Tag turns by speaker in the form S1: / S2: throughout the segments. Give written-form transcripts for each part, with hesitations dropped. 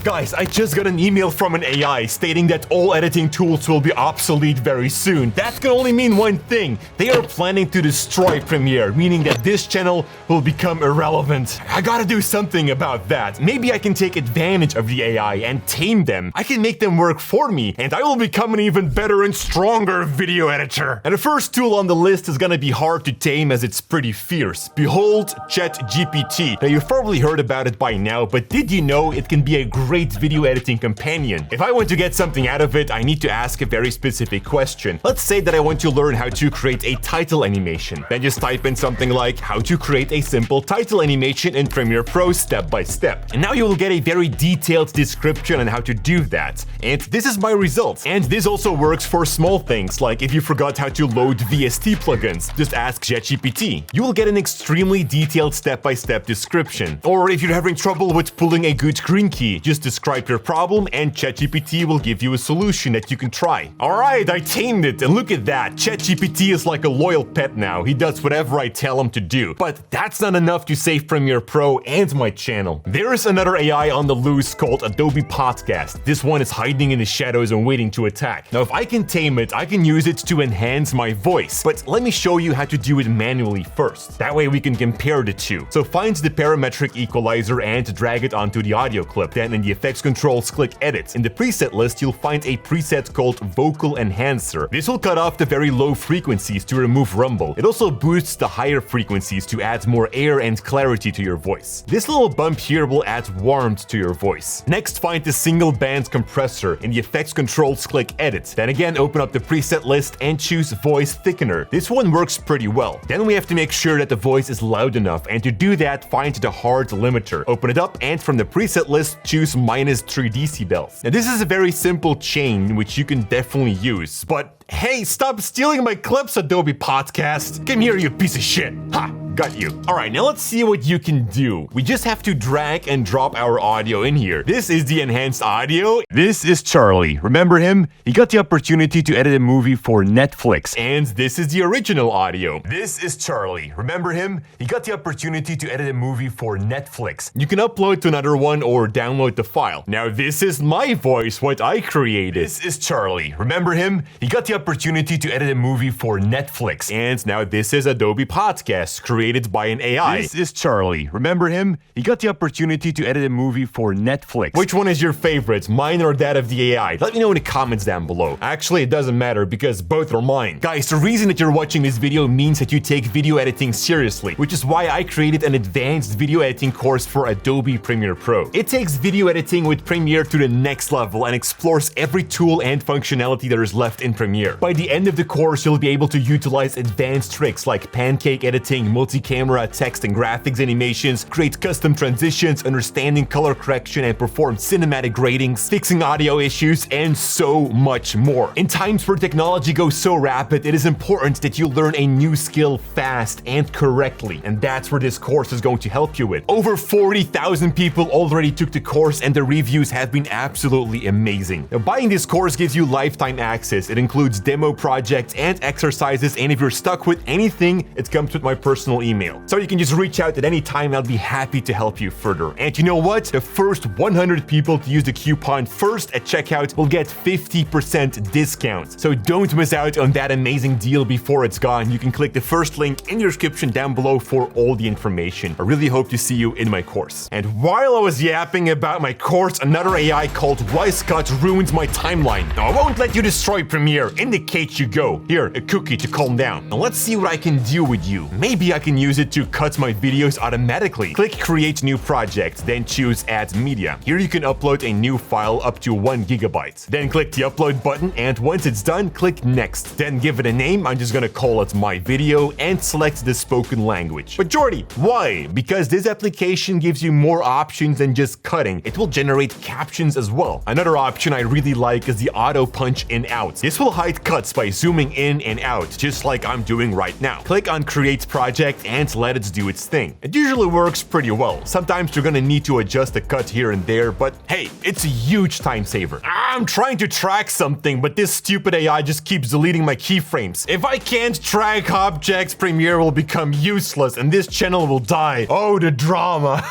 S1: Guys, I just got an email from an AI stating that all editing tools will be obsolete very soon. That can only mean one thing. They are planning to destroy Premiere, meaning that this channel will become irrelevant. I gotta do something about that. Maybe I can take advantage of the AI and tame them. I can make them work for me, and I will become an even better and stronger video editor. And the first tool on the list is gonna be hard to tame as it's pretty fierce. Behold, ChatGPT. Now, you've probably heard about it by now, but did you know it can be a great video editing companion? If I want to get something out of it, I need to ask a very specific question. Let's say that I want to learn how to create a title animation. Then just type in something like how to create a simple title animation in Premiere Pro step by step. And now you will get a very detailed description on how to do that. And this is my results. And this also works for small things, like if you forgot how to load VST plugins, just ask ChatGPT. You will get an extremely detailed step-by-step description. Or if you're having trouble with pulling a good green key, just describe your problem and ChatGPT will give you a solution that you can try. Alright, I tamed it, and look at that. ChatGPT is like a loyal pet now. He does whatever I tell him to do. But that's not enough to save Premiere Pro and my channel. There is another AI on the loose called Adobe Podcast. This one is hiding in the shadows and waiting to attack. Now, if I can tame it, I can use it to enhance my voice. But let me show you how to do it manually first. That way we can compare the two. So find the parametric equalizer and drag it onto the audio clip. Then in the effects controls, click Edit. In the preset list, you'll find a preset called Vocal Enhancer. This will cut off the very low frequencies to remove rumble. It also boosts the higher frequencies to add more air and clarity to your voice. This little bump here will add warmth to your voice. Next, find the single band compressor. In the effects controls, click Edit. Then again, open up the preset list and choose Voice Thickener. This one works pretty well. Then we have to make sure that the voice is loud enough, and to do that, find the hard limiter. Open it up, and from the preset list, choose -3 decibels. Now, this is a very simple chain, which you can definitely use, but hey, stop stealing my clips, Adobe Podcast! Come here, you piece of shit! Ha! Got you. Alright, now let's see what you can do. We just have to drag and drop our audio in here. This is the enhanced audio. This is Charlie. Remember him? He got the opportunity to edit a movie for Netflix. And this is the original audio. This is Charlie. Remember him? He got the opportunity to edit a movie for Netflix. You can upload to another one or download the file. Now this is my voice, what I created. This is Charlie. Remember him? He got the opportunity to edit a movie for Netflix. And now this is Adobe Podcast, created by an AI. This is Charlie. Remember him? He got the opportunity to edit a movie for Netflix. Which one is your favorite, mine or that of the AI? Let me know in the comments down below. Actually, it doesn't matter because both are mine. Guys, the reason that you're watching this video means that you take video editing seriously, which is why I created an advanced video editing course for Adobe Premiere Pro. It takes video editing with Premiere to the next level and explores every tool and functionality that is left in Premiere. By the end of the course, you'll be able to utilize advanced tricks like pancake editing, multi-camera, text and graphics animations, create custom transitions, understanding color correction, and perform cinematic gradings, fixing audio issues, and so much more. In times where technology goes so rapid, it is important that you learn a new skill fast and correctly, and that's where this course is going to help you with. Over 40,000 people already took the course, and the reviews have been absolutely amazing. Now, buying this course gives you lifetime access. It includes demo projects and exercises, and if you're stuck with anything, it comes with my personal email. So you can just reach out at any time, I'll be happy to help you further. And you know what? The first 100 people to use the coupon FIRST at checkout will get 50% discount. So don't miss out on that amazing deal before it's gone. You can click the first link in the description down below for all the information. I really hope to see you in my course. And while I was yapping about my course, another AI called Voicecut ruined my timeline. Now, I won't let you destroy Premiere. In the cage you go. Here, a cookie to calm down. Now let's see what I can do with you. Maybe I can use it to cut my videos automatically. Click Create New Project, then choose Add Media. Here you can upload a new file up to 1 GB. Then click the upload button, and once it's done, click Next. Then give it a name. I'm just gonna call it My Video and select the spoken language. But Jordy, why? Because this application gives you more options than just cutting. It will generate captions as well. Another option I really like is the auto punch in out. This will hide cuts by zooming in and out, just like I'm doing right now. Click on Create Project project and let it do its thing. It usually works pretty well. Sometimes you're gonna need to adjust a cut here and there, but hey, it's a huge time saver. I'm trying to track something, but this stupid AI just keeps deleting my keyframes. If I can't track objects, Premiere will become useless and this channel will die. Oh, the drama.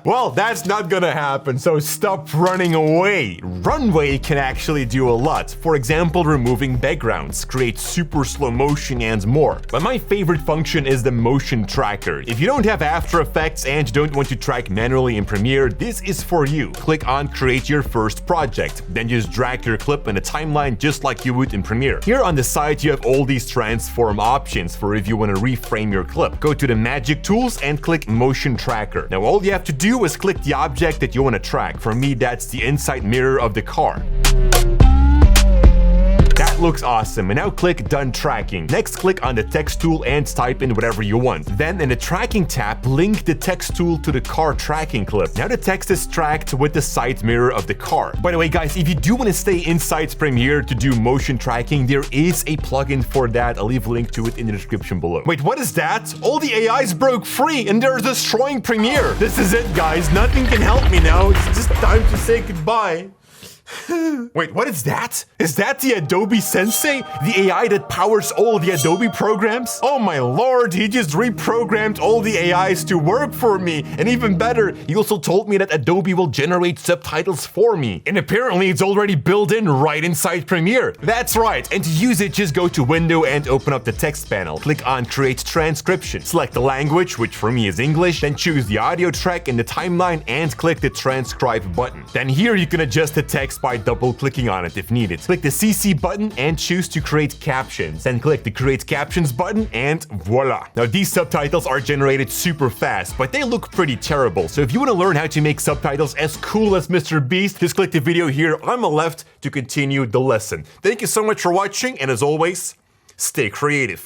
S1: Well, that's not gonna happen, so stop running away. Runway can actually do a lot. For example, removing backgrounds, create super slow motion and more. But my favorite function is the motion tracker. If you don't have After Effects and don't want to track manually in Premiere, this is for you. Click on Create Your First Project. Then just drag your clip in a timeline just like you would in Premiere. Here on the side, you have all these transform options for if you want to reframe your clip. Go to the Magic Tools and click Motion Tracker. Now all you have to do is click the object that you want to track. For me, that's the inside mirror of the car. That looks awesome, and now click Done Tracking. Next, click on the text tool and type in whatever you want. Then in the tracking tab, link the text tool to the car tracking clip. Now the text is tracked with the side mirror of the car. By the way, guys, if you do want to stay inside Premiere to do motion tracking, there is a plugin for that. I'll leave a link to it in the description below. Wait, what is that? All the AIs broke free and they're destroying Premiere. This is it, guys. Nothing can help me now. It's just time to say goodbye. Wait, what is that? Is that the Adobe Sensei? The AI that powers all the Adobe programs? Oh my lord, he just reprogrammed all the AIs to work for me. And even better, he also told me that Adobe will generate subtitles for me. And apparently it's already built in right inside Premiere. That's right, and to use it, just go to Window and open up the text panel. Click on Create Transcription. Select the language, which for me is English, then choose the audio track in the timeline and click the Transcribe button. Then here you can adjust the text by double-clicking on it if needed. Click the CC button and choose to create captions. Then click the Create Captions button and voila. Now these subtitles are generated super fast, but they look pretty terrible. So if you want to learn how to make subtitles as cool as Mr. Beast, just click the video here on the left to continue the lesson. Thank you so much for watching, and as always, stay creative.